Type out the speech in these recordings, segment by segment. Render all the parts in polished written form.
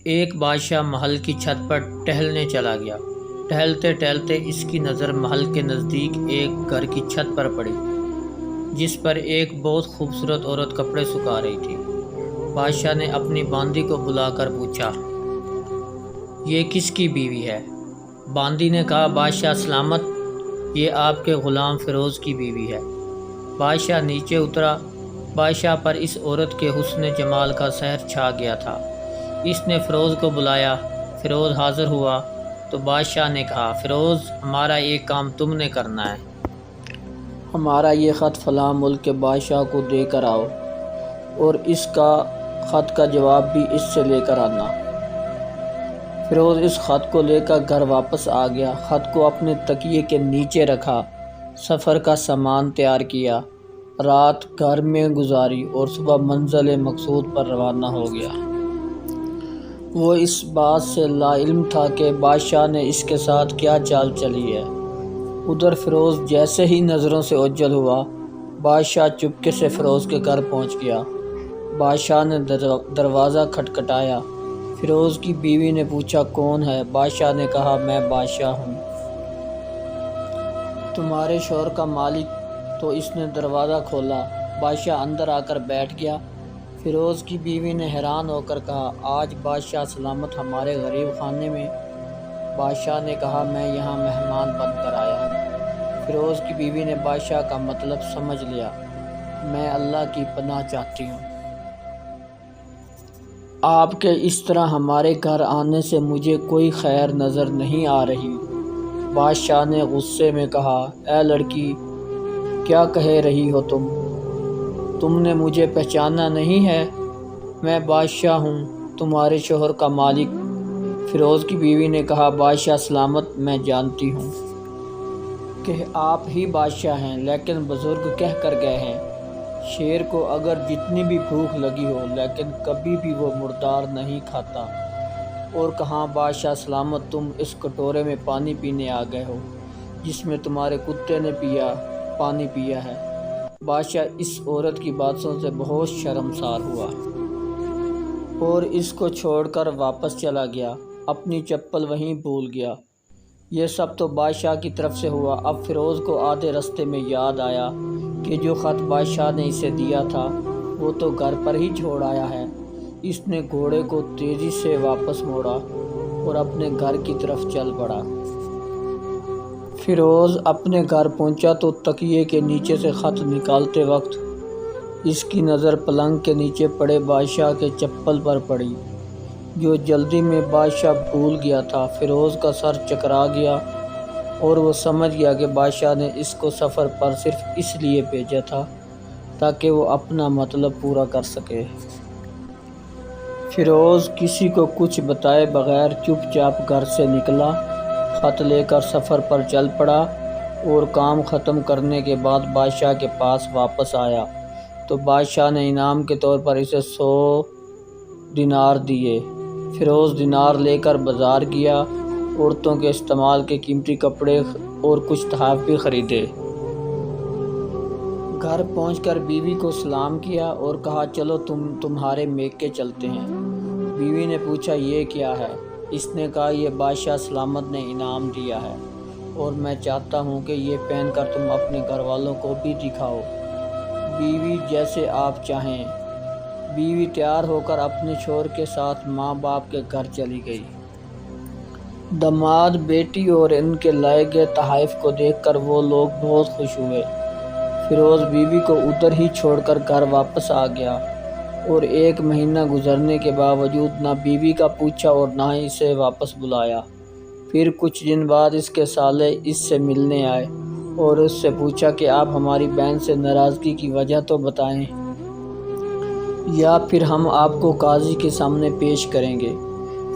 ایک بادشاہ محل کی چھت پر ٹہلنے چلا گیا۔ ٹہلتے ٹہلتے اس کی نظر محل کے نزدیک ایک گھر کی چھت پر پڑی، جس پر ایک بہت خوبصورت عورت کپڑے سکھا رہی تھی۔ بادشاہ نے اپنی باندی کو بلا کر پوچھا، یہ کس کی بیوی ہے؟ باندی نے کہا، بادشاہ سلامت، یہ آپ کے غلام فیروز کی بیوی ہے۔ بادشاہ نیچے اترا۔ بادشاہ پر اس عورت کے حسن جمال کا سحر چھا گیا تھا۔ اس نے فیروز کو بلایا۔ فیروز حاضر ہوا تو بادشاہ نے کہا، فیروز، ہمارا ایک کام تم نے کرنا ہے۔ ہمارا یہ خط فلاں ملک کے بادشاہ کو دے کر آؤ، اور اس کا خط کا جواب بھی اس سے لے کر آنا۔ فیروز اس خط کو لے کر گھر واپس آ گیا۔ خط کو اپنے تکیے کے نیچے رکھا، سفر کا سامان تیار کیا، رات گھر میں گزاری اور صبح منزل مقصود پر روانہ ہو گیا۔ وہ اس بات سے لا علم تھا کہ بادشاہ نے اس کے ساتھ کیا چال چلی ہے۔ ادھر فیروز جیسے ہی نظروں سے اوجھل ہوا، بادشاہ چپکے سے فیروز کے گھر پہنچ گیا۔ بادشاہ نے دروازہ کھٹکھٹایا۔ فیروز کی بیوی نے پوچھا، کون ہے؟ بادشاہ نے کہا، میں بادشاہ ہوں، تمہارے شوہر کا مالک۔ تو اس نے دروازہ کھولا۔ بادشاہ اندر آ کر بیٹھ گیا۔ فیروز کی بیوی نے حیران ہو کر کہا، آج بادشاہ سلامت ہمارے غریب خانے میں؟ بادشاہ نے کہا، میں یہاں مہمان بن کر آیا ہوں۔ فیروز کی بیوی نے بادشاہ کا مطلب سمجھ لیا، میں اللہ کی پناہ چاہتی ہوں۔ آپ کے اس طرح ہمارے گھر آنے سے مجھے کوئی خیر نظر نہیں آ رہی۔ بادشاہ نے غصے میں کہا، اے لڑکی، کیا کہہ رہی ہو تم نے مجھے پہچانا نہیں ہے؟ میں بادشاہ ہوں، تمہارے شوہر کا مالک۔ فیروز کی بیوی نے کہا، بادشاہ سلامت، میں جانتی ہوں کہ آپ ہی بادشاہ ہیں، لیکن بزرگ کہہ کر گئے ہیں، شیر کو اگر جتنی بھی بھوک لگی ہو لیکن کبھی بھی وہ مردار نہیں کھاتا۔ اور کہاں بادشاہ سلامت، تم اس کٹورے میں پانی پینے آ گئے ہو جس میں تمہارے کتے نے پانی پیا ہے۔ بادشاہ اس عورت کی باتوں سے بہت شرمسار ہوا اور اس کو چھوڑ کر واپس چلا گیا، اپنی چپل وہیں بھول گیا۔ یہ سب تو بادشاہ کی طرف سے ہوا۔ اب فیروز کو آدھے رستے میں یاد آیا کہ جو خط بادشاہ نے اسے دیا تھا وہ تو گھر پر ہی چھوڑ آیا ہے۔ اس نے گھوڑے کو تیزی سے واپس موڑا اور اپنے گھر کی طرف چل پڑا۔ فیروز اپنے گھر پہنچا تو تکیے کے نیچے سے خط نکالتے وقت اس کی نظر پلنگ کے نیچے پڑے بادشاہ کے چپل پر پڑی، جو جلدی میں بادشاہ بھول گیا تھا۔ فیروز کا سر چکرا گیا اور وہ سمجھ گیا کہ بادشاہ نے اس کو سفر پر صرف اس لیے بھیجا تھا تاکہ وہ اپنا مطلب پورا کر سکے۔ فیروز کسی کو کچھ بتائے بغیر چپ چاپ گھر سے نکلا، خط لے کر سفر پر چل پڑا، اور کام ختم کرنے کے بعد بادشاہ کے پاس واپس آیا تو بادشاہ نے انعام کے طور پر اسے 100 دینار دیے۔ فیروز دینار لے کر بازار گیا، عورتوں کے استعمال کے قیمتی کپڑے اور کچھ تحائف بھی خریدے۔ گھر پہنچ کر بیوی کو سلام کیا اور کہا، چلو تمہارے میکے چلتے ہیں۔ بیوی نے پوچھا، یہ کیا ہے؟ اس نے کہا، یہ بادشاہ سلامت نے انعام دیا ہے اور میں چاہتا ہوں کہ یہ پہن کر تم اپنے گھر والوں کو بھی دکھاؤ۔ بیوی، جیسے آپ چاہیں۔ بیوی تیار ہو کر اپنے شوہر کے ساتھ ماں باپ کے گھر چلی گئی۔ داماد، بیٹی اور ان کے لائے گئے تحائف کو دیکھ کر وہ لوگ بہت خوش ہوئے۔ فیروز بیوی کو ادھر ہی چھوڑ کر گھر واپس آ گیا اور 1 مہینہ گزرنے کے باوجود نہ بیوی کا پوچھا اور نہ ہی اسے واپس بلایا۔ پھر کچھ دن بعد اس کے سالے اس سے ملنے آئے اور اس سے پوچھا کہ آپ ہماری بہن سے ناراضگی کی وجہ تو بتائیں، یا پھر ہم آپ کو قاضی کے سامنے پیش کریں گے۔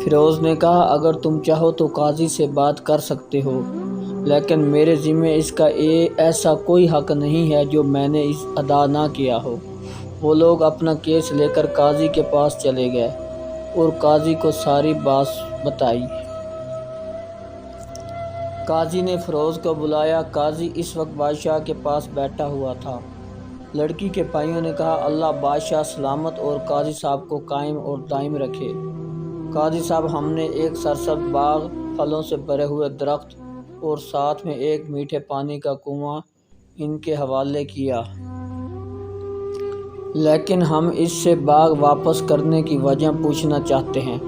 فیروز نے کہا، اگر تم چاہو تو قاضی سے بات کر سکتے ہو، لیکن میرے ذمے اس کا ایسا کوئی حق نہیں ہے جو میں نے ادا نہ کیا ہو۔ وہ لوگ اپنا کیس لے کر قاضی کے پاس چلے گئے اور قاضی کو ساری بات بتائی۔ قاضی نے فیروز کو بلایا۔ قاضی اس وقت بادشاہ کے پاس بیٹھا ہوا تھا۔ لڑکی کے بھائیوں نے کہا، اللہ بادشاہ سلامت اور قاضی صاحب کو قائم اور دائم رکھے۔ قاضی صاحب، ہم نے ایک سرسبز باغ، پھلوں سے بھرے ہوئے درخت اور ساتھ میں ایک میٹھے پانی کا کنواں ان کے حوالے کیا، لیکن ہم اس سے باغ واپس کرنے کی وجہ پوچھنا چاہتے ہیں۔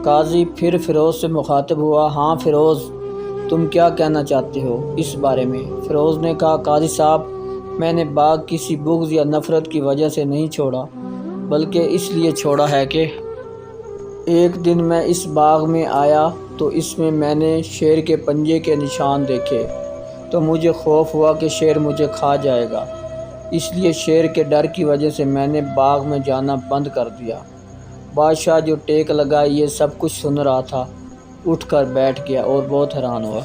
قاضی پھر فیروز سے مخاطب ہوا۔ ہاں فیروز، تم کیا کہنا چاہتے ہو اس بارے میں؟ فیروز نے کہا، قاضی صاحب، میں نے باغ کسی بغض یا نفرت کی وجہ سے نہیں چھوڑا، بلکہ اس لیے چھوڑا ہے کہ ایک دن میں اس باغ میں آیا تو اس میں نے شیر کے پنجے کے نشان دیکھے، تو مجھے خوف ہوا کہ شیر مجھے کھا جائے گا، اس لیے شیر کے ڈر کی وجہ سے میں نے باغ میں جانا بند کر دیا۔ بادشاہ جو ٹیک لگائے یہ سب کچھ سن رہا تھا، اٹھ کر بیٹھ گیا اور بہت حیران ہوا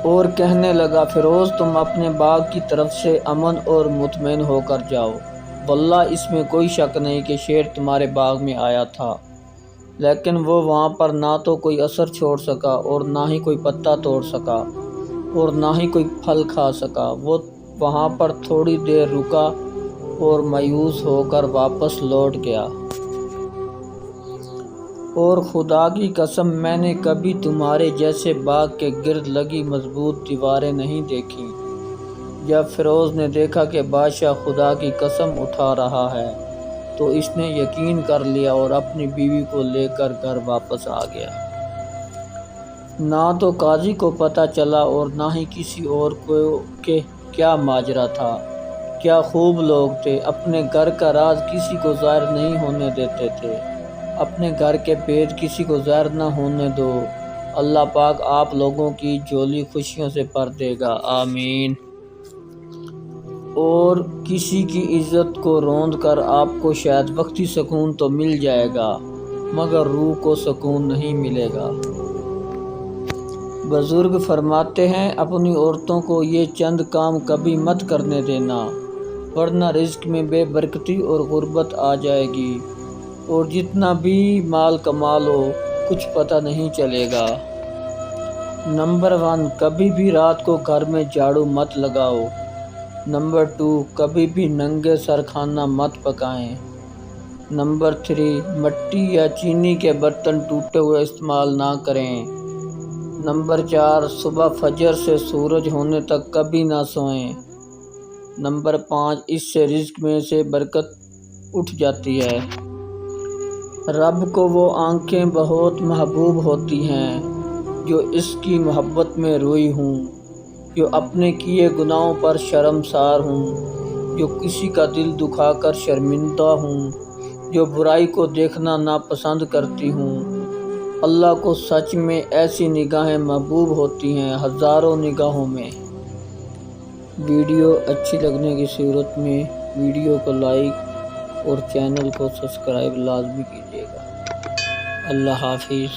اور کہنے لگا، فیروز، تم اپنے باغ کی طرف سے امن اور مطمئن ہو کر جاؤ، واللہ اس میں کوئی شک نہیں کہ شیر تمہارے باغ میں آیا تھا، لیکن وہ وہاں پر نہ تو کوئی اثر چھوڑ سکا اور نہ ہی کوئی پتا توڑ سکا اور نہ ہی کوئی پھل کھا سکا۔ وہ وہاں پر تھوڑی دیر رکا اور مایوس ہو کر واپس لوٹ گیا۔ اور خدا کی قسم، میں نے کبھی تمہارے جیسے باغ کے گرد لگی مضبوط دیواریں نہیں دیکھی۔ جب فیروز نے دیکھا کہ بادشاہ خدا کی قسم اٹھا رہا ہے تو اس نے یقین کر لیا اور اپنی بیوی کو لے کر گھر واپس آ گیا۔ نہ تو قاضی کو پتہ چلا اور نہ ہی کسی اور کو کہ کیا ماجرا تھا۔ کیا خوب لوگ تھے، اپنے گھر کا راز کسی کو ظاہر نہیں ہونے دیتے تھے۔ اپنے گھر کے بھید کسی کو ظاہر نہ ہونے دو۔ اللہ پاک آپ لوگوں کی جھولی خوشیوں سے بھر دے گا، آمین۔ اور کسی کی عزت کو روند کر آپ کو شاید وقتی سکون تو مل جائے گا، مگر روح کو سکون نہیں ملے گا۔ بزرگ فرماتے ہیں، اپنی عورتوں کو یہ چند کام کبھی مت کرنے دینا، ورنہ رزق میں بے برکتی اور غربت آ جائے گی، اور جتنا بھی مال کما لو کچھ پتہ نہیں چلے گا۔ نمبر 1، کبھی بھی رات کو گھر میں جھاڑو مت لگاؤ۔ نمبر 2، کبھی بھی ننگے سر کھانا مت پکائیں۔ نمبر 3، مٹی یا چینی کے برتن ٹوٹے ہوئے استعمال نہ کریں۔ نمبر 4، صبح فجر سے سورج ہونے تک کبھی نہ سوئیں۔ نمبر 5، اس سے رزق میں سے برکت اٹھ جاتی ہے۔ رب کو وہ آنکھیں بہت محبوب ہوتی ہیں جو اس کی محبت میں روئی ہوں، جو اپنے کیے گناہوں پر شرمسار ہوں، جو کسی کا دل دکھا کر شرمندہ ہوں، جو برائی کو دیکھنا ناپسند کرتی ہوں۔ اللہ کو سچ میں ایسی نگاہیں محبوب ہوتی ہیں، ہزاروں نگاہوں میں۔ ویڈیو اچھی لگنے کی صورت میں ویڈیو کو لائک اور چینل کو سبسکرائب لازمی کیجیے گا۔ اللہ حافظ۔